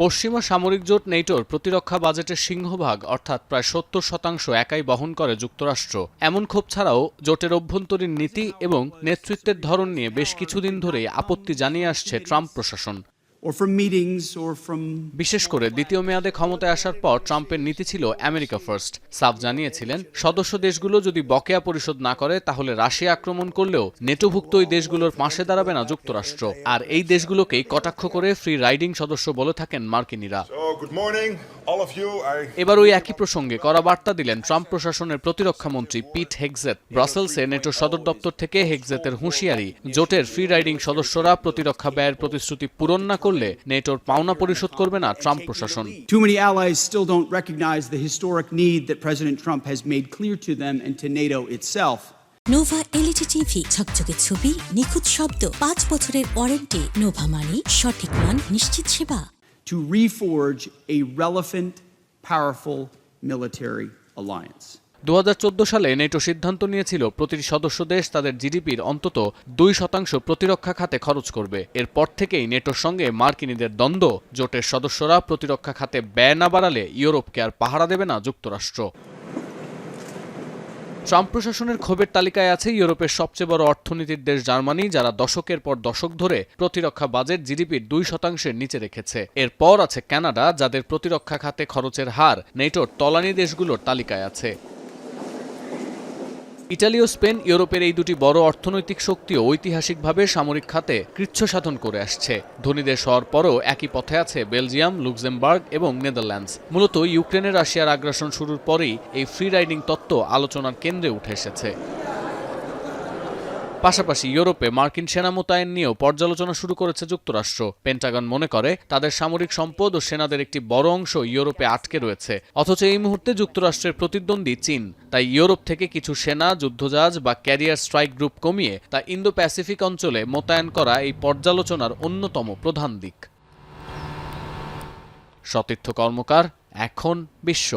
পশ্চিমা সামরিক জোট নেটোর প্রতিরক্ষা বাজেটের সিংহভাগ অর্থাৎ প্রায় 70% একাই বহন করে যুক্তরাষ্ট্র। এমন ক্ষোভ ছাড়াও জোটের অভ্যন্তরীণ নীতি এবং নেতৃত্বের ধরন নিয়ে বেশ কিছুদিন ধরেই আপত্তি জানিয়ে আসছে ট্রাম্প প্রশাসন। বিশেষ করে দ্বিতীয় মেয়াদে ক্ষমতায় আসার পর ট্রাম্পের নীতি ছিল আমেরিকা ফার্স্ট। সাফ জানিয়েছিলেন সদস্য দেশগুলো যদি বকেয়া পরিশোধ না করে তাহলে রাশিয়া আক্রমণ করলেও নেটোভুক্ত ওই দেশগুলোর পাশে দাঁড়াবে না যুক্তরাষ্ট্র। আর এই দেশগুলোকেই কটাক্ষ করে ফ্রি রাইডিং সদস্য বলে থাকেন মার্কিনীরা। এবার ওই একই প্রসঙ্গে কড়া বার্তা দিলেন ট্রাম্প প্রশাসনের প্রতিরক্ষা মন্ত্রী পিট হেগজেত। ব্রাসেলসে নেটোর সদর দপ্তর থেকে হেগজেতের হুঁশিয়ারি, জোটের ফ্রি রাইডিং সদস্যরা প্রতিরক্ষা ব্যয়ের প্রতিশ্রুতি পূরণ না করলে নেটোর পাওনা পরিশোধ করবে না ট্রাম্প প্রশাসন। Too many allies still don't recognize the historic need that President Trump has made clear to them and to NATO itself. Nova LED TV, ঝকঝকে ছবি, নিখুঁত শব্দ, 5 বছরের ওয়ারেন্টি। নোভা মানে সঠিক মান, নিশ্চিত সেবা। To reforge a relevant, powerful military alliance. 2014 সালে নেটো সিদ্ধান্ত নিয়েছিল প্রতিটি সদস্য দেশ তাদের জিডিপির অন্তত 2% প্রতিরক্ষা খাতে খরচ করবে। এরপর থেকেই নেটোর সঙ্গে মার্কিনীদের দ্বন্দ্ব। জোটের সদস্যরা প্রতিরক্ষা খাতে ব্যয় না বাড়ালে ইউরোপকে আর পাহারা দেবে না যুক্তরাষ্ট্র। ট্রাম্প প্রশাসনের ক্ষোভের তালিকায় আছে ইউরোপের সবচেয়ে বড় অর্থনীতির দেশ জার্মানি, যারা দশকের পর দশক ধরে প্রতিরক্ষা বাজেট জিডিপির 2%-এর নিচে রেখেছে। এরপর আছে কানাডা, যাদের প্রতিরক্ষা খাতে খরচের হার নেটোর তলানি দেশগুলোর তালিকায় আছে। ইটালি ও স্পেন ইউরোপের এই দুটি বড় অর্থনৈতিক শক্তিও ঐতিহাসিকভাবে সামরিক খাতে কৃচ্ছ সাধন করে আসছে। ধনী দেশ হওয়ার পরও একই পথে আছে বেলজিয়াম, লুক্সেমবার্গ এবং নেদারল্যান্ডস। মূলত ইউক্রেনে রাশিয়ার আগ্রাসন শুরুর পরেই এই ফ্রি রাইডিং তত্ত্ব আলোচনার কেন্দ্রে উঠে এসেছে। পাশাপাশি ইউরোপে মার্কিন সেনা মোতায়েন নিয়েও পর্যালোচনা শুরু করেছে যুক্তরাষ্ট্র। পেন্টাগন মনে করে তাদের সামরিক সম্পদ ও সেনাদের একটি বড় অংশ ইউরোপে আটকে রয়েছে। অথচ এই মুহূর্তে যুক্তরাষ্ট্রের প্রতিদ্বন্দ্বী চীন। তাই ইউরোপ থেকে কিছু সেনা, যুদ্ধজাহাজ বা ক্যারিয়ার স্ট্রাইক গ্রুপ কমিয়ে তা ইন্দো প্যাসিফিক অঞ্চলে মোতায়েন করা এই পর্যালোচনার অন্যতম প্রধান দিক। সতীর্থ কর্মকার, এখন বিশ্ব।